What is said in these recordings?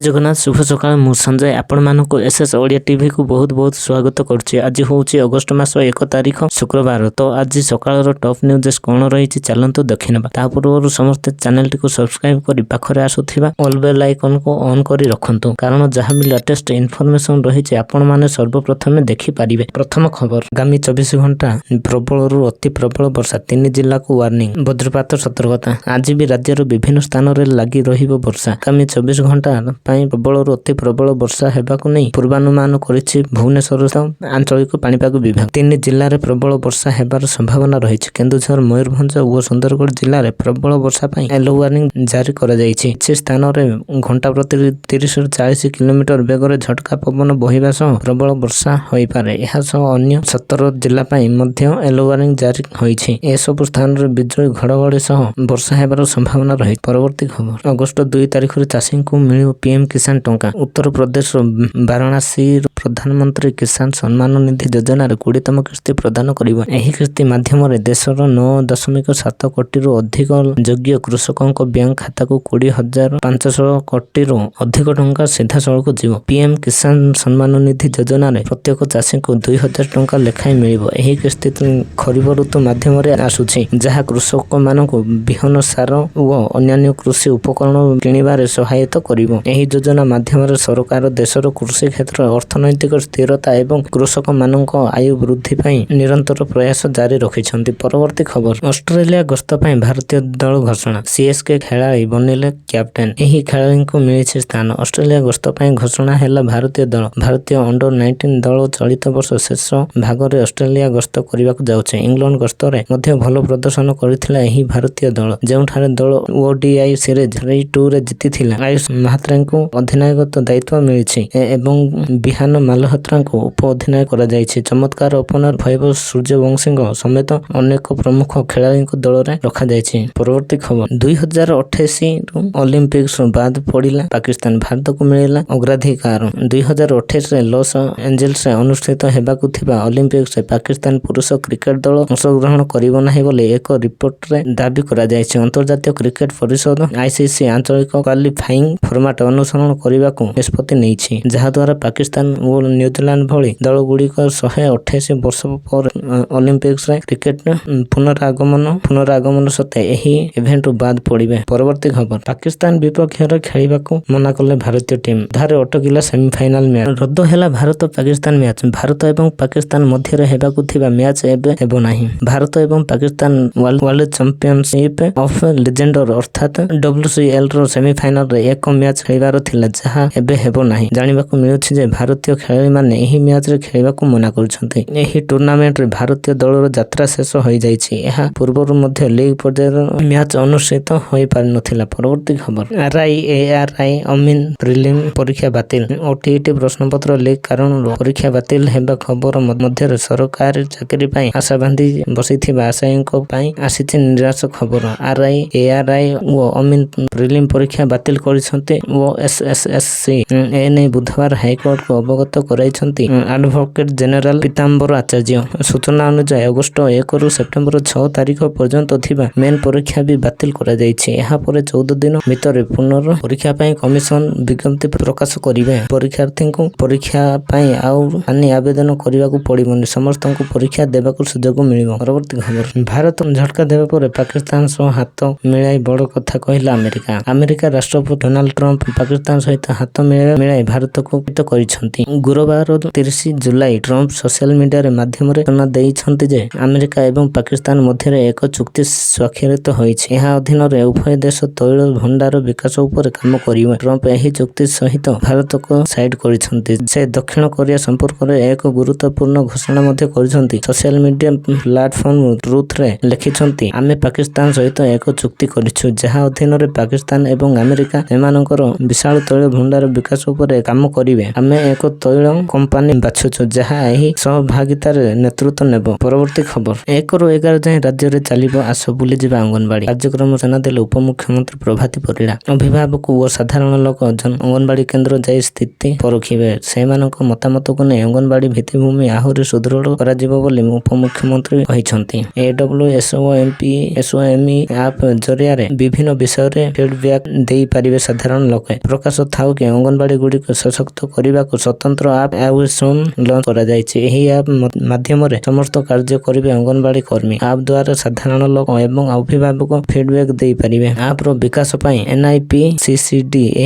ଜଗନ୍ନାଥ ଶୁଭ ସକାଳ। ମୁଁ ସଞ୍ଜୟ ଆପଣମାନଙ୍କୁ ଏସ୍ଏସ୍ ଓଡ଼ିଆ ଟିଭିକୁ ବହୁତ ବହୁତ ସ୍ୱାଗତ କରୁଛି। ଆଜି ହେଉଛି ଅଗଷ୍ଟ ମାସ 1 ତାରିଖ ଶୁକ୍ରବାର। ତ ଆଜି ସକାଳର ଟପ୍ ନ୍ୟୁଜ୍ କ'ଣ ରହିଛି ଚାଲନ୍ତୁ ଦେଖିନେବା। ତା ପୂର୍ବରୁ ସମସ୍ତେ ଚ୍ୟାନେଲଟିକୁ ସବସ୍କ୍ରାଇବ୍ କରି ପାଖରେ ଆସୁଥିବା ଅଲ୍ ବେଲ୍ ଆଇକନ୍କୁ ଅନ୍ କରି ରଖନ୍ତୁ, କାରଣ ଯାହା ବି ଲାଟେଷ୍ଟ ଇନଫର୍ମେସନ୍ ରହିଛି ଆପଣମାନେ ସର୍ବପ୍ରଥମେ ଦେଖିପାରିବେ। ପ୍ରଥମ ଖବର, ଆଗାମୀ 24 ଘଣ୍ଟା ପ୍ରବଳରୁ ଅତି ପ୍ରବଳ ବର୍ଷା, 3 ଜିଲ୍ଲାକୁ ୱାର୍ଣ୍ଣିଂ, ବଜ୍ରପାତ ସତର୍କତା। ଆଜି ବି ରାଜ୍ୟର ବିଭିନ୍ନ ସ୍ଥାନରେ ଲାଗି ରହିବ ବର୍ଷା। ଆଗାମୀ 24 ଘଣ୍ଟା ପାଇଁ ପ୍ରବଳରୁ ଅତି ପ୍ରବଳ ବର୍ଷା ହେବାକୁ ନେଇ ପୂର୍ବାନୁମାନ କରିଛି ଭୁବନେଶ୍ୱର ଆଞ୍ଚଳିକ ପାଣିପାଗ ବିଭାଗ। 3 ଜିଲ୍ଲାରେ ପ୍ରବଳ ବର୍ଷା ହେବାର ସମ୍ଭାବନା ରହିଛି। କେନ୍ଦୁଝର, ମୟୂରଭଞ୍ଜ ଓ ସୁନ୍ଦରଗଡ଼ ଜିଲ୍ଲାରେ ପ୍ରବଳ ବର୍ଷା ପାଇଁ ୟେଲୋ ୱାର୍ଣ୍ଣିଂ ଜାରି କରାଯାଇଛି। କିଛି ସ୍ଥାନରେ ଘଣ୍ଟା ପ୍ରତି 30-40 କିଲୋମିଟର ବେଗରେ ଝଟକା ପବନ ବହିବା ସହ ପ୍ରବଳ ବର୍ଷା ହୋଇପାରେ। ଏହା ସହ ଅନ୍ୟ 17 ଜିଲ୍ଲା ପାଇଁ ମଧ୍ୟ ୟେଲୋ ୱାର୍ଣ୍ଣିଂ ଜାରି ହୋଇଛି। ଏସବୁ ସ୍ଥାନରେ ବିଜୁଳି ଘଡ଼ଘଡ଼ି ସହ ବର୍ଷା ହେବାର ସମ୍ଭାବନା ରହିଛି। ପରବର୍ତ୍ତୀ ଖବର, ଅଗଷ୍ଟ 2 ତାରିଖରେ ଚାଷୀଙ୍କୁ ମିଳିବ ପିଏମ୍ କିଷାନ ଟଙ୍କା। ଉତ୍ତରପ୍ରଦେଶର ବାରାଣସୀର ପ୍ରଧାନମନ୍ତ୍ରୀ କିଷାନ ସମ୍ମାନ ନିଧି ଯୋଜନାରେ 20ତମ କିସ୍ତି ପ୍ରଦାନ କରିବ। ଏହି କିସ୍ତି ମାଧ୍ୟମରେ ଦେଶର 9.7 କୋଟିରୁ ଅଧିକ ଯୋଗ୍ୟ କୃଷକଙ୍କ ବ୍ୟାଙ୍କ ଖାତାକୁ 20,500 କୋଟିରୁ ଅଧିକ ଟଙ୍କା ସିଧାସଳଖ ଯିବ। ପିଏମ୍ କିଷାନ ସମ୍ମାନ ନିଧି ଯୋଜନାରେ ପ୍ରତ୍ୟେକ ଚାଷୀଙ୍କୁ 2,000 ଟଙ୍କା ଲେଖାଏଁ ମିଳିବ। ଏହି କିସ୍ତି ଖରିଫ ଋତୁ ମାଧ୍ୟମରେ ଆସୁଛି, ଯାହା କୃଷକମାନଙ୍କୁ ବିହନ, ସାର ଓ ଅନ୍ୟାନ୍ୟ କୃଷି ଉପକରଣ କିଣିବାରେ ସହାୟତା କରିବ। ଏହି ଯୋଜନା ମାଧ୍ୟମରେ ସରକାର ଦେଶର କୃଷି କ୍ଷେତ୍ରରେ ଅର୍ଥନୈତିକ ସ୍ଥିରତା ଏବଂ କୃଷକମାନଙ୍କ ଆୟ ବୃଦ୍ଧି ପାଇଁ ନିରନ୍ତର ପ୍ରୟାସ ଜାରି ରଖିଛନ୍ତି। ପରବର୍ତ୍ତୀ ଖବର, ଅଷ୍ଟ୍ରେଲିଆ ଗସ୍ତ ପାଇଁ ଭାରତୀୟ ଦଳ ଘୋଷଣା, ସିଏସ୍କେ ଖେଳାଳି ବନିଲେ କ୍ୟାପ୍ଟେନ୍। ଏହି ଖେଳାଳିଙ୍କୁ ମିଳିଛି ସ୍ଥାନ। ଅଷ୍ଟ୍ରେଲିଆ ଗସ୍ତ ପାଇଁ ଘୋଷଣା ହେଲା ଭାରତୀୟ ଦଳ। ଭାରତୀୟ ଅଣ୍ଡର-19 ଦଳ ଚଳିତ ବର୍ଷ ଶେଷ ଭାଗରେ ଅଷ୍ଟ୍ରେଲିଆ ଗସ୍ତ କରିବାକୁ ଯାଉଛି। ଇଂଲଣ୍ଡ ଗସ୍ତରେ ମଧ୍ୟ ଭଲ ପ୍ରଦର୍ଶନ କରିଥିଲା ଏହି ଭାରତୀୟ ଦଳ, ଯେଉଁଠାରେ ଦଳ ODI ସିରିଜ୍ 3-2ରେ ଜିତିଥିଲା। ଆୟୁଷ ମାହାତ୍ରେଙ୍କୁ ଅଧିନାୟକତ୍ୱ ଦାୟିତ୍ୱ ମିଳିଛି ଏବଂ ବିହାନ ମାଲହୋତ୍ରାଙ୍କୁ ଉପ ଅଧିନାୟକ କରାଯାଇଛି। ଚମତ୍କାର ଓପନର ଭୈଭବ ସୂର୍ଯ୍ୟବଂଶୀଙ୍କ ସମେତ ଅନେକ ପ୍ରମୁଖ ଖେଳାଳିଙ୍କୁ ଦଳରେ ରଖାଯାଇଛି। ପରବର୍ତ୍ତୀ ଖବର, 2028ରୁ ଅଲିମ୍ପିକ୍ସରୁ ବାଦ ପଡ଼ିଲା ପାକିସ୍ତାନ, ଭାରତକୁ ମିଳିଲା ଅଗ୍ରାଧିକାର। 2028ରେ ଲସ୍ ଏଞ୍ଜେଲସରେ ଅନୁଷ୍ଠିତ ହେବାକୁ ଥିବା ଅଲିମ୍ପିକ୍ସରେ ପାକିସ୍ତାନ ପୁରୁଷ କ୍ରିକେଟ ଦଳ ଅଂଶଗ୍ରହଣ କରିବ ନାହିଁ ବୋଲି ଏକ ରିପୋର୍ଟରେ ଦାବି କରାଯାଇଛି। ଅନ୍ତର୍ଜାତୀୟ କ୍ରିକେଟ ପରିଷଦ ICC ଆଞ୍ଚଳିକ କ୍ୱାଲିଫାଇଂ ଫର୍ମାଟ ଅନୁସରଣ କରିବାକୁ ନିଷ୍ପତ୍ତି ନେଇଛି, ଯାହାଦ୍ୱାରା ପାକିସ୍ତାନ ଓ ନ୍ୟୁଜିଲାଣ୍ଡ ଭଳି ଦଳଗୁଡ଼ିକ 128 ବର୍ଷ ପରେ ଅଲିମ୍ପିକ୍ସରେ କ୍ରିକେଟ ପୁନରାଗମନ ସତ୍ତ୍ୱେ ଏହି ଇଭେଣ୍ଟରୁ ବାଦ ପଡ଼ିବେ। ପରବର୍ତ୍ତୀ ଖବର, ପାକିସ୍ତାନ ବିପକ୍ଷରେ ଖେଳିବାକୁ ମନା କଲେ ଭାରତୀୟ ଟିମ୍, ଧାରେ ଅଟକିଲା ସେମିଫାଇନାଲ ମ୍ୟାଚ୍। ରଦ୍ଦ ହେଲା ଭାରତ ପାକିସ୍ତାନ ମ୍ୟାଚ୍। ଭାରତ ଏବଂ ପାକିସ୍ତାନ ମଧ୍ୟରେ ହେବାକୁ ଥିବା ମ୍ୟାଚ୍ ଏବେ ହେବ ନାହିଁ। ଭାରତ ଏବଂ ପାକିସ୍ତାନ ୱାର୍ଲ୍ଡ ଚାମ୍ପିଅନସିପ୍ ଅଫ୍ ଲିଜେଣ୍ଡର ଅର୍ଥାତ୍ WCLର ସେମିଫାଇନାଲରେ ଏକ ମ୍ୟାଚ୍ ଖେଳିବାର ଥିଲା, ଯାହା ଏବେ ହେବ ନାହିଁ। ଜାଣିବାକୁ ମିଳୁଛି ଯେ ଭାରତୀୟ ଖେଳାଳିମାନେ ଏହି ମ୍ୟାଚରେ ଖେଳିବାକୁ ମନା କରୁଛନ୍ତି। ଏହି ଟୁର୍ଣ୍ଣାମେଣ୍ଟରେ ଭାରତୀୟ ଦଳର ଯାତ୍ରା ଶେଷ ହୋଇଯାଇଛି। ଏହା ପୂର୍ବରୁ ମଧ୍ୟ ଲିଗ୍ ପର୍ଯ୍ୟାୟର ମ୍ୟାଚ୍ ଅନୁଷ୍ଠିତ ହୋଇପାରିନଥିଲା। ପରବର୍ତ୍ତୀ ଖବର, RI ଅମିନ ପ୍ରିଲିମ୍ ପରୀକ୍ଷା ବାତିଲ। OTET ପ୍ରଶ୍ନପତ୍ର ଲିକ୍ କାରଣରୁ ପରୀକ୍ଷା ବାତିଲ ହେବା ଖବର ମଧ୍ୟରେ ସରକାରୀ ଚାକିରି ପାଇଁ ଆଶା ବାନ୍ଧି ବସିଥିବା ଆଶାୟୀଙ୍କ ପାଇଁ ଆସିଛି ନିରାଶ ଖବର। RI ଓ ଅମିନ ପ୍ରିଲିମ୍ ପରୀକ୍ଷା ବାତିଲ କରିଛନ୍ତି ଓ SSSC ଏନେଇ ବୁଧବାର ହାଇକୋର୍ଟକୁ ଅବଗତ କରାଇଛନ୍ତି ଆଡଭୋକେଟ୍ ଜେନେରାଲ ପୀତାମ୍ବର ଆଚାର୍ଯ୍ୟ। ସୂଚନା ଅନୁଯାୟୀ ଅଗଷ୍ଟ 1ରୁ ସେପ୍ଟେମ୍ବର 6 ତାରିଖ ପର୍ଯ୍ୟନ୍ତ ଥିବା ମେନ୍ ପରୀକ୍ଷା ବି ବାତିଲ କରାଯାଇଛି। ଏହାପରେ 14 ଦିନ ଭିତରେ ପୁନଃ ପରୀକ୍ଷା ପାଇଁ କମିଶନ ବିଜ୍ଞପ୍ତି ପ୍ରକାଶ କରିବେ। ପରୀକ୍ଷାର୍ଥୀଙ୍କୁ ପରୀକ୍ଷା ପାଇଁ ଆଉ ଆବେଦନ କରିବାକୁ ପଡ଼ିବନି, ସମସ୍ତଙ୍କୁ ପରୀକ୍ଷା ଦେବାକୁ ସୁଯୋଗ ମିଳିବ। ପରବର୍ତ୍ତୀ ଖବର, ଭାରତ ଝଟକା ଦେବା ପରେ ପାକିସ୍ତାନ ସହ ହାତ ମିଳାଇ ବଡ଼ କଥା କହିଲା ଆମେରିକା। ଆମେରିକା ରାଷ୍ଟ୍ରପତି ଡୋନାଲ୍ଡ ଟ୍ରମ୍ପ ପାକିସ୍ତାନ ସହିତ ହାତ ମିଳାଇ ଭାରତକୁ କୃତ କରିଛନ୍ତି। ଗୁରୁବାର 30 ଜୁଲାଇ ଟ୍ରମ୍ପ ସୋସିଆଲ ମିଡିଆ ମାଧ୍ୟମରେ ସୂଚନା ଦେଇଛନ୍ତି ଯେ ଆମେରିକା ଏବଂ ପାକିସ୍ତାନ ମଧ୍ୟରେ ଏକ ଚୁକ୍ତି ସ୍ୱାକ୍ଷରିତ ହୋଇଛି। ଏହା ଅଧୀନରେ ଉଭୟ ଦେଶ ତୈଳ ଭଣ୍ଡାର ବିକାଶ ଉପରେ କାମ କରିବେ। ଟ୍ରମ୍ପ ଏହି ଚୁକ୍ତି ସହିତ ଭାରତକୁ ସାଇଡ୍ କରିଛନ୍ତି। ସେ ଦକ୍ଷିଣ କୋରିଆ ସମ୍ପର୍କରେ ଏକ ଗୁରୁତ୍ୱପୂର୍ଣ୍ଣ ଘୋଷଣା ମଧ୍ୟ କରିଛନ୍ତି। ସୋସିଆଲ ମିଡିଆ ପ୍ଲାଟଫର୍ମ ଟ୍ରୁଥରେ ଲେଖିଛନ୍ତି, ଆମେ ପାକିସ୍ତାନ ସହିତ ଏକ ଚୁକ୍ତି କରିଛୁ, ଯାହା ଅଧୀନରେ ପାକିସ୍ତାନ ଏବଂ ଆମେରିକା ସେମାନଙ୍କର ବିଶାଳ ତୈଳ ଭଣ୍ଡାର ବିକାଶ ଉପରେ କାମ କରିବେ। ଆମେ ଏକ ତୈଳ କମ୍ପାନୀ ବାଛୁଛୁ, ଯାହା ଏହି ସହଭାଗିତାରେ ନେତୃତ୍ୱ ନେବ। ପରବର୍ତ୍ତୀ ଖବର, 1ରୁ 11 ଯାଏଁ ରାଜ୍ୟରେ ଚାଲିବ ଆସ ବୁଲିଯିବା ଅଙ୍ଗନବାଡି କାର୍ଯ୍ୟକ୍ରମ ସୂଚନା ଦେଲେ ଉପମୁଖ୍ୟମନ୍ତ୍ରୀ ପ୍ରଭାତୀ ପରିଡ଼ା। ଅଭିଭାବକ ଓ ସାଧାରଣ ଲୋକ ଅଙ୍ଗନବାଡି କେନ୍ଦ୍ର ଯାଇ ସ୍ଥିତି ପରଖିବେ। ସେମାନଙ୍କ ମତାମତକୁ ନେଇ ଅଙ୍ଗନବାଡି ଭିତ୍ତିଭୂମି ଆହୁରି ସୁଦୃଢ଼ କରାଯିବ ବୋଲି ଉପମୁଖ୍ୟମନ୍ତ୍ରୀ କହିଛନ୍ତି। AWSOME ଆପ୍ ଜରିଆରେ ବିଭିନ୍ନ ବିଷୟରେ ଫିଡବ୍ୟାକ୍ ଦେଇପାରିବେ ସାଧାରଣ ଲୋକେ। ପ୍ରକାଶ ଥାଉ କି ଅଙ୍ଗନବାଡି ଗୁଡ଼ିକୁ ସଶକ୍ତ କରିବାକୁ ସ୍ୱତନ୍ତ୍ର ଆପ୍ ଆଉସନ୍ ଲଞ୍ଚ କରାଯାଇଛି। ଏହି ଆପ୍ ମାଧ୍ୟମରେ ସମସ୍ତ କାର୍ଯ୍ୟ କରିବେ ଅଙ୍ଗନବାଡି କର୍ମୀ। ଆପ୍ ଦ୍ୱାରା ସାଧାରଣ ଲୋକ ଏବଂ ଅଭିଭାବକ ଫିଡବ୍ୟାକ୍ ଦେଇପାରିବେ। ଆପର ବିକାଶ ପାଇଁ NIPCCD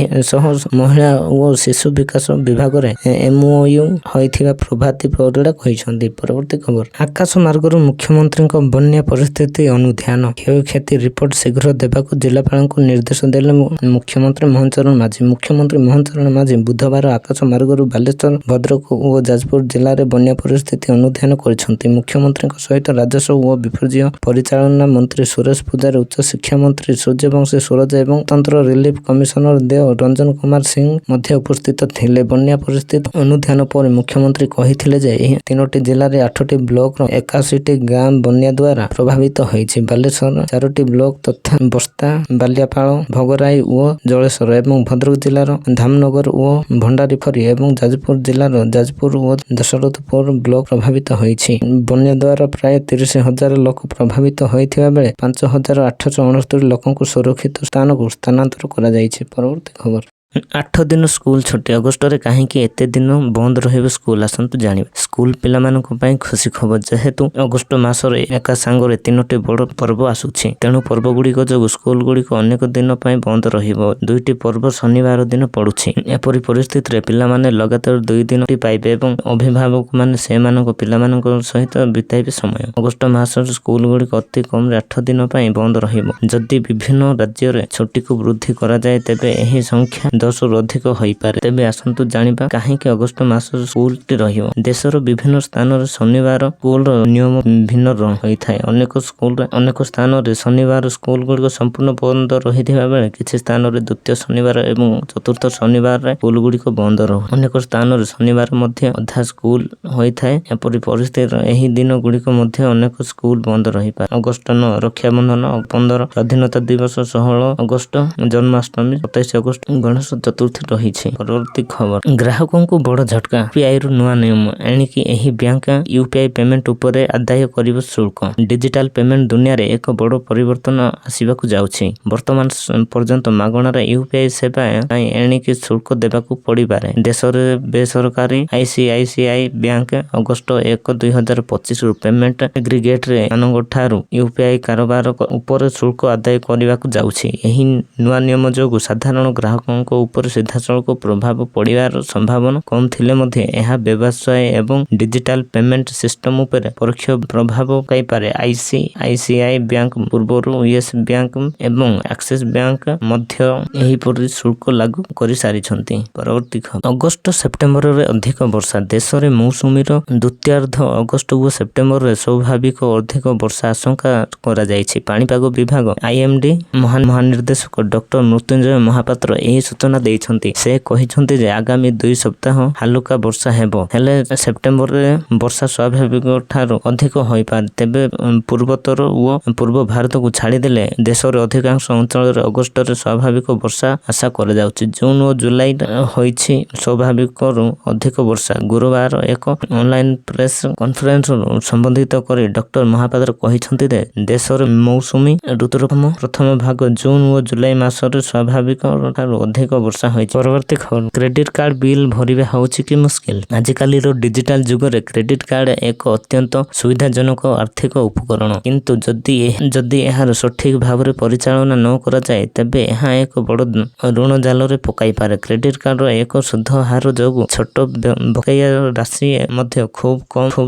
ସହ ମହିଳା ଓ ଶିଶୁ ବିକାଶ ବିଭାଗରେ MOU ହୋଇଥିବା ପ୍ରଭାତୀ ପରିଡ଼ା କହିଛନ୍ତି। ପରବର୍ତ୍ତୀ ଖବର, ଆକାଶ ମାର୍ଗରୁ ମୁଖ୍ୟମନ୍ତ୍ରୀଙ୍କ ବନ୍ୟା ପରିସ୍ଥିତି ଅନୁଧ୍ୟାନ, କ୍ଷୟକ୍ଷତି ରିପୋର୍ଟ ଶୀଘ୍ର ଦେବାକୁ ଜିଲ୍ଲାପାଳଙ୍କୁ ନିର୍ଦ୍ଦେଶ ଦେଲେ ମୁଖ୍ୟମନ୍ତ୍ରୀ ମୋହନ ଚରଣ ମାଝୀ। ମୁଖ୍ୟମନ୍ତ୍ରୀ ମୋହନ ଚରଣ ମାଝୀ ବୁଧବାର ଆକାଶ ମାର୍ଗରୁ ବାଲେଶ୍ୱର, ଭଦ୍ରକ ଓ ଯାଜପୁର ଜିଲ୍ଲାରେ ବନ୍ୟା ପରିସ୍ଥିତି ଅନୁଧ୍ୟାନ କରିଛନ୍ତି। ମୁଖ୍ୟମନ୍ତ୍ରୀଙ୍କ ସହିତ ରାଜସ୍ୱ ଓ ବିପର୍ଯ୍ୟୟ ପରିଚାଳନା ମନ୍ତ୍ରୀ ସୁରେଶ ପୂଜାରୀ, ଉଚ୍ଚ ଶିକ୍ଷା ମନ୍ତ୍ରୀ ସୂର୍ଯ୍ୟବଂଶୀ ସୁରଜ ଏବଂ ସ୍ୱତନ୍ତ୍ର ରିଲିଫ କମିଶନର ଦେଓ ରଞ୍ଜନ କୁମାର ସିଂ ମଧ୍ୟ ଉପସ୍ଥିତ ଥିଲେ। ବନ୍ୟା ପରିସ୍ଥିତି ଅନୁଧ୍ୟାନ ପରେ ମୁଖ୍ୟମନ୍ତ୍ରୀ କହିଥିଲେ ଯେ ଏହି 3ଟି ଜିଲ୍ଲାରେ 8ଟି ବ୍ଲକର 81ଟି ଗାଁ ବନ୍ୟା ଦ୍ୱାରା ପ୍ରଭାବିତ ହୋଇଛି। ବାଲେଶ୍ୱର 4ଟି ବ୍ଲକ ତଥା ବସ୍ତା, ବାଲିଆପାଳ, ଭୋଗରାଇ ଓ ଜଳେଶ୍ୱର ଏବଂ ଭଦ୍ରକ ଜିଲ୍ଲାର ଧାମନଗର ଓ ଭଣ୍ଡାରିପୋଖରୀ ଏବଂ ଯାଜପୁର ଜିଲ୍ଲାର ଯାଜପୁର ଓ ଦଶରଥପୁର ବ୍ଲକ ପ୍ରଭାବିତ ହୋଇଛି। ବନ୍ୟା ଦ୍ୱାରା ପ୍ରାୟ 30,000 ଲୋକ ପ୍ରଭାବିତ ହୋଇଥିବା ବେଳେ 5,869 ଲୋକଙ୍କୁ ସୁରକ୍ଷିତ ସ୍ଥାନକୁ ସ୍ଥାନାନ୍ତର କରାଯାଇଛି। ପରବର୍ତ୍ତୀ ଖବର, 8 ଦିନ ସ୍କୁଲ ଛୁଟି, ଅଗଷ୍ଟରେ କାହିଁକି ଏତେ ଦିନ ବନ୍ଦ ରହିବ ସ୍କୁଲ, ଆସନ୍ତୁ ଜାଣିବା। ସ୍କୁଲ ପିଲାମାନଙ୍କ ପାଇଁ ଖୁସି ଖବର, ଯେହେତୁ ଅଗଷ୍ଟ ମାସରେ ଏକା ସାଙ୍ଗରେ 3ଟି ବଡ଼ ପର୍ବ ଆସୁଛି, ତେଣୁ ପର୍ବଗୁଡ଼ିକ ଯୋଗୁଁ ସ୍କୁଲ ଗୁଡ଼ିକ ଅନେକ ଦିନ ପାଇଁ ବନ୍ଦ ରହିବ। 2ଟି ପର୍ବ ଶନିବାର ଦିନ ପଡୁଛି। ଏପରି ପରିସ୍ଥିତିରେ ପିଲାମାନେ ଲଗାତାର 2 ଦିନ ପାଇବେ ଏବଂ ଅଭିଭାବକମାନେ ସେମାନଙ୍କ ପିଲାମାନଙ୍କ ସହିତ ବିତାଇବେ ସମୟ। ଅଗଷ୍ଟ ମାସରେ ସ୍କୁଲ ଗୁଡ଼ିକ ଅତି କମରେ 8 ଦିନ ପାଇଁ ବନ୍ଦ ରହିବ। ଯଦି ବିଭିନ୍ନ ରାଜ୍ୟରେ ଛୁଟିକୁ ବୃଦ୍ଧି କରାଯାଏ ତେବେ ଏହି ସଂଖ୍ୟା 10ରୁ ଅଧିକ ହୋଇପାରେ। ତେବେ ଆସନ୍ତୁ ଜାଣିବା କାହିଁକି ଅଗଷ୍ଟ ମାସରେ ସ୍କୁଲଟି ରହିବ। ଦେଶର ବିଭିନ୍ନ ସ୍ଥାନରେ ଶନିବାର ସ୍କୁଲର ନିୟମ ଭିନ୍ନ ହୋଇଥାଏ। ଅନେକ ସ୍ଥାନରେ ଶନିବାର ସ୍କୁଲ ଗୁଡ଼ିକ ସମ୍ପୂର୍ଣ୍ଣ ବନ୍ଦ ରହିଥିବା ବେଳେ କିଛି ସ୍ଥାନରେ ଦ୍ୱିତୀୟ ଶନିବାର ଏବଂ ଚତୁର୍ଥ ଶନିବାରରେ ସ୍କୁଲ ଗୁଡ଼ିକ ବନ୍ଦ ରହେ। ଅନେକ ସ୍ଥାନରେ ଶନିବାର ମଧ୍ୟ ଅଧା ସ୍କୁଲ ହୋଇଥାଏ। ଏପରି ପରିସ୍ଥିତିରେ ଏହି ଦିନ ଗୁଡ଼ିକ ମଧ୍ୟ ଅନେକ ସ୍କୁଲ ବନ୍ଦ ରହିପାରେ। ଅଗଷ୍ଟ 9 ରକ୍ଷାବନ୍ଧନ, 15 ସ୍ୱାଧୀନତା ଦିବସ, 16 ଅଗଷ୍ଟ ଜନ୍ମାଷ୍ଟମୀ, 27 ଅଗଷ୍ଟ ଗଣେଶ ଚତୁର୍ଥୀ ରହିଛି। ପରବର୍ତ୍ତୀ ଖବର, ଗ୍ରାହକଙ୍କୁ ବଡ଼ ଝଟକା, UPIର ନୂଆ ନିୟମ ଏଣିକି ଏହି ବ୍ୟାଙ୍କ UPI ପେମେଣ୍ଟ ଉପରେ ଆଦାୟ କରିବ ଶୁଳ୍କ। ଡିଜିଟାଲ ପେମେଣ୍ଟ ଦୁନିଆରେ ଏକ ବଡ଼ ପରିବର୍ତ୍ତନ ଆସିବାକୁ ଯାଉଛି। ବର୍ତ୍ତମାନ ପର୍ଯ୍ୟନ୍ତ ମାଗଣାରେ UPI ସେବା ପାଇଁ ଏଣିକି ଶୁଳ୍କ ଦେବାକୁ ପଡ଼ିପାରେ। ଦେଶରେ ବେସରକାରୀ ICICI ବ୍ୟାଙ୍କ ଅଗଷ୍ଟ 1, 2025ରୁ ପେମେଣ୍ଟ ଏଗ୍ରିଗେଟର ମାନଙ୍କଠାରୁ UPI କାରବାର ଉପରେ ଶୁଳ୍କ ଆଦାୟ କରିବାକୁ ଯାଉଛି। ଏହି ନୂଆ ନିୟମ ଯୋଗୁଁ ସାଧାରଣ ଗ୍ରାହକଙ୍କ ଉପରେ ସିଧାସଳଖ ପ୍ରଭାବ ପଡ଼ିବାର ସମ୍ଭାବନା କମ୍ ଥିଲେ ମଧ୍ୟ ଏହା ବ୍ୟବସାୟ ଏବଂ ଡିଜିଟାଲ ପେମେଣ୍ଟ ସିଷ୍ଟମ ଉପରେ ପରୋକ୍ଷ ପ୍ରଭାବ ପକାଇପାରେ। ICICI ବ୍ୟାଙ୍କ ପୂର୍ବରୁ ୟେସ୍ ବ୍ୟାଙ୍କ ଏବଂ ଆକ୍ସିସ୍ ବ୍ୟାଙ୍କ ମଧ୍ୟ ଏହିପରି ଶୁଳ୍କ ଲାଗୁ କରିସାରିଛନ୍ତି। ପରବର୍ତ୍ତୀ ଖବର, ଅଗଷ୍ଟ ସେପ୍ଟେମ୍ବରରେ ଅଧିକ ବର୍ଷା, ଦେଶରେ ମୌସୁମୀର ଦ୍ୱିତୀୟାର୍ଦ୍ଧ ଅଗଷ୍ଟ ଓ ସେପ୍ଟେମ୍ବରରେ ସ୍ୱାଭାବିକ ଅଧିକ ବର୍ଷା ଆଶଙ୍କା କରାଯାଇଛି। ପାଣିପାଗ ବିଭାଗ IMD ମହାନିର୍ଦ୍ଦେଶକ ଡକ୍ଟର ମୃତ୍ୟୁଞ୍ଜୟ ମହାପାତ୍ର ଏହି ସୂଚନା ଦେଇଛନ୍ତି। ସେ କହିଛନ୍ତି ଯେ ଆଗାମୀ 2 ସପ୍ତାହ ହାଲୁକା ବର୍ଷା ହେବ, ହେଲେ ସେପ୍ଟେମ୍ବରରେ ବର୍ଷା ସ୍ୱାଭାବିକଠାରୁ ଅଧିକ ହୋଇପାରେ। ତେବେ ପୂର୍ବୋତ୍ତର ଓ ପୂର୍ବ ଭାରତକୁ ଛାଡ଼ିଦେଲେ ଦେଶର ଅଧିକାଂଶ ଅଞ୍ଚଳରେ ଅଗଷ୍ଟରେ ସ୍ୱାଭାବିକ ବର୍ଷା ଆଶା କରାଯାଉଛି। ଜୁନ୍ ଓ ଜୁଲାଇ ହୋଇଛି ସ୍ୱାଭାବିକରୁ ଅଧିକ ବର୍ଷା। ଗୁରୁବାର ଏକ ଅନଲାଇନ ପ୍ରେସ୍ କନଫରେନ୍ସରୁ ସମ୍ବୋଧିତ କରି ଡକ୍ଟର ମହାପାତ୍ର କହିଛନ୍ତି ଯେ ଦେଶରେ ମୌସୁମୀ ଋତୁର ପ୍ରଥମ ଭାଗ ଜୁନ୍ ଓ ଜୁଲାଇ ମାସରେ ସ୍ୱାଭାବିକଠାରୁ ଅଧିକ ବର୍ଷା ହୋଇଛି। ପରବର୍ତ୍ତୀ ଖବର, କ୍ରେଡିଟ୍ କାର୍ଡ ବିଲ୍ ଭରିବା ହେଉଛି କି ମୁସ୍କିଲ? ଆଜିକାଲିର ଡିଜିଟାଲ ଯୁଗରେ କ୍ରେଡିଟ୍ କାର୍ଡ ଏକ ଅତ୍ୟନ୍ତ ସୁବିଧାଜନକ ଆର୍ଥିକ ଉପକରଣ, କିନ୍ତୁ ଯଦି ଏହାର ସଠିକ ଭାବରେ ପରିଚାଳନା ନ କରାଯାଏ ତେବେ ଏହା ଏକ ବଡ଼ ଋଣ ଜାଲରେ ପକାଇପାରେ। କ୍ରେଡିଟ୍ କାର୍ଡର ଏକ ସୁଧ ହାର ଯୋଗୁଁ ଛୋଟ ବକେୟା ରାଶି ମଧ୍ୟ ଖୁବ୍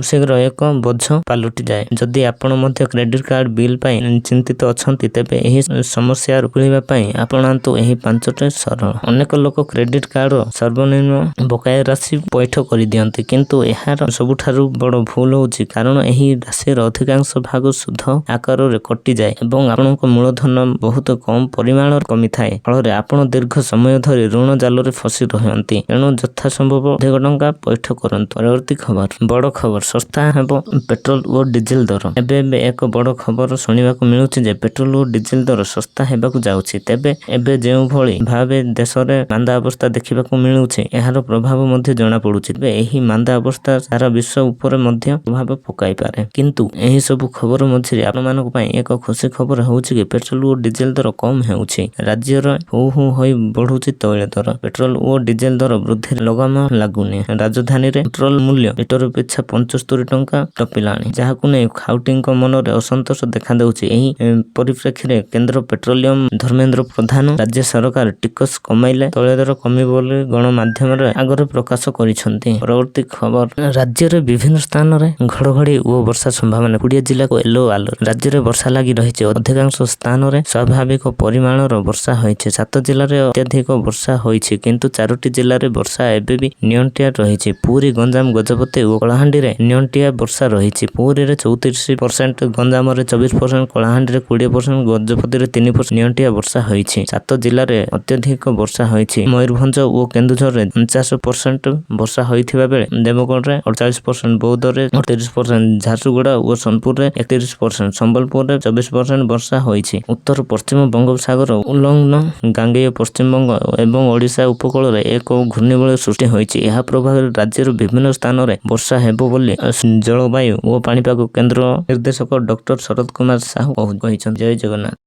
ଶୀଘ୍ର ଏକ ବୋଝ ପାଲଟିଯାଏ। ଯଦି ଆପଣ ମଧ୍ୟ କ୍ରେଡିଟ୍ କାର୍ଡ ବିଲ୍ ପାଇଁ ଚିନ୍ତିତ ଅଛନ୍ତି ତେବେ ଏହି ସମସ୍ୟାରୁ ମୁକୁଳିବା ପାଇଁ ଆପଣାନ୍ତୁ ଏହି 5ଟି ସରଳ। ଅନେକ ଲୋକ କ୍ରେଡିଟ୍ କାର୍ଡର ସର୍ବନିମ୍ନ ବକେୟା ରାଶି ପୈଠ କରିଦିଅନ୍ତି, କିନ୍ତୁ ଏହାର ସବୁଠାରୁ ବଡ଼ ଭୁଲ ହେଉଛି କାରଣ ଏହି ରାଶିର ଅଧିକାଂଶ ଭାଗ ସୁଧ ଆକାରରେ କଟିଯାଏ ଏବଂ ଆପଣଙ୍କ ମୂଳଧନ ବହୁତ କମ୍ ପରିମାଣରେ କମିଥାଏ। ଫଳରେ ଆପଣ ଦୀର୍ଘ ସମୟ ଧରି ଋଣ ଜାଲରେ ଫସି ରହନ୍ତି। ତେଣୁ ଯଥାସମ୍ଭବ ଅଧିକ ଟଙ୍କା ପୈଠ କରନ୍ତୁ। ପରବର୍ତ୍ତୀ ଖବର, ବଡ଼ ଖବର, ଶସ୍ତା ହେବ ପେଟ୍ରୋଲ ଓ ଡିଜେଲ ଦର। ଏବେ ଏକ ବଡ଼ ଖବର ଶୁଣିବାକୁ ମିଳୁଛି ଯେ ପେଟ୍ରୋଲ ଓ ଡିଜେଲ ଦର ଶସ୍ତା ହେବାକୁ ଯାଉଛି। ତେବେ ଏବେ ଯେଉଁଭଳି ଭାବେ ଦେଶରେ ମାନ୍ଦା ଅବସ୍ଥା ଦେଖିବାକୁ ମିଳୁଛି, ଏହାର ପ୍ରଭାବ ମଧ୍ୟ ଜଣାପଡୁଛି। ତେବେ ଏହି ମାନ୍ଦା ଅବସ୍ଥା ସାରା ବିଶ୍ୱ ଉପରେ ମଧ୍ୟ ପ୍ରଭାବ ପକାଇପାରେ। କିନ୍ତୁ ଏହି ସବୁ ଖବର ମଝିରେ ଆପଣମାନଙ୍କ ପାଇଁ ଏକ ଖୁସି ଖବର ହେଉଛି କି ପେଟ୍ରୋଲ ଓ ଡିଜେଲ ଦର କମ୍ ହେଉଛି। ରାଜ୍ୟର ହୁ ହୁ ହୋଇ ବଢୁଛି ତୈଳ ଦର। ପେଟ୍ରୋଲ ଓ ଡିଜେଲ ଦର ବୃଦ୍ଧିରେ ଲଗାମ ଲାଗୁନି। ରାଜଧାନୀରେ ପେଟ୍ରୋଲ ମୂଲ୍ୟ ଲିଟର ପିଛା 75 ଟଙ୍କା ଟପିଲାଣି, ଯାହାକୁ ନେଇ ଖାଉଟିଙ୍କ ମନରେ ଅସନ୍ତୋଷ ଦେଖାଦେଉଛି। ଏହି ପରିପ୍ରେକ୍ଷୀରେ କେନ୍ଦ୍ର ପେଟ୍ରୋଲିୟମ ଧର୍ମେନ୍ଦ୍ର ପ୍ରଧାନ ରାଜ୍ୟ ସରକାର ଟିକସ କମାଇଲେ ତୈଳ ଦର କମିବ ବୋଲି ଗଣମାଧ୍ୟମରେ ଆଗରେ ପ୍ରକାଶ କରିଛନ୍ତି। ପରବର୍ତ୍ତୀ ଖବର, ରାଜ୍ୟରେ ବିଭିନ୍ନ ସ୍ଥାନରେ ଘଡଘଡି ଓ ବର୍ଷା ସମ୍ଭାବନା। 20 ଜିଲ୍ଲାକୁ ୟେଲୋ ଆଲର୍ଟ। ରାଜ୍ୟରେ ବର୍ଷା ଲାଗି ରହିଛି। ଅଧିକାଂଶ ସ୍ଥାନରେ ସ୍ୱାଭାବିକ ପରିମାଣର ବର୍ଷା ହୋଇଛି। 7 ଜିଲ୍ଲାରେ ଅତ୍ୟଧିକ ବର୍ଷା ହୋଇଛି, କିନ୍ତୁ 4ଟି ଜିଲ୍ଲାରେ ବର୍ଷା ଏବେ ବି ନିଅଣ୍ଟିଆ ରହିଛି। ପୁରୀ, ଗଞ୍ଜାମ, ଗଜପତି ଓ କଳାହାଣ୍ଡିରେ ନିଅଣ୍ଟିଆ ବର୍ଷା ରହିଛି। ପୁରୀରେ 34%, ଗଞ୍ଜାମରେ 24%, କଳାହାଣ୍ଡିରେ 20%, ଗଜପତିରେ 3% ନିଅଣ୍ଟିଆ ବର୍ଷା ହୋଇଛି। 7 ଜିଲ୍ଲାରେ ଅତ୍ୟଧିକ ବର୍ଷା ହୋଇଛି। ମୟୂରଭଞ୍ଜ ଓ କେନ୍ଦୁଝରରେ 49% ବର୍ଷା ହୋଇଥିବା ବେଳେ ଦେବଗଡ଼ରେ 48%, ବୌଦ୍ଧରେ 38%, ଝାରସୁଗୁଡ଼ା ଓ ସୋନପୁରରେ 31%, ସମ୍ବଲପୁରରେ 24% ବର୍ଷା ହୋଇଛି। ଉତ୍ତର ପଶ୍ଚିମ ବଙ୍ଗୋପସାଗର ଉଲ୍ଲଙ୍ଘନ ଗାଙ୍ଗେୟ ପଶ୍ଚିମବଙ୍ଗ ଏବଂ ଓଡ଼ିଶା ଉପକୂଳରେ ଏକ ଘୂର୍ଣ୍ଣିବଳୟ ସୃଷ୍ଟି ହୋଇଛି। ଏହା ପ୍ରଭାବରେ ରାଜ୍ୟର ବିଭିନ୍ନ ସ୍ଥାନରେ ବର୍ଷା ହେବ ବୋଲି ଜଳବାୟୁ ଓ ପାଣିପାଗ କେନ୍ଦ୍ର ନିର୍ଦ୍ଦେଶକ ଡକ୍ଟର ଶରତ କୁମାର ସାହୁ କହିଛନ୍ତି। ଜୟ ଜଗନ୍ନାଥ।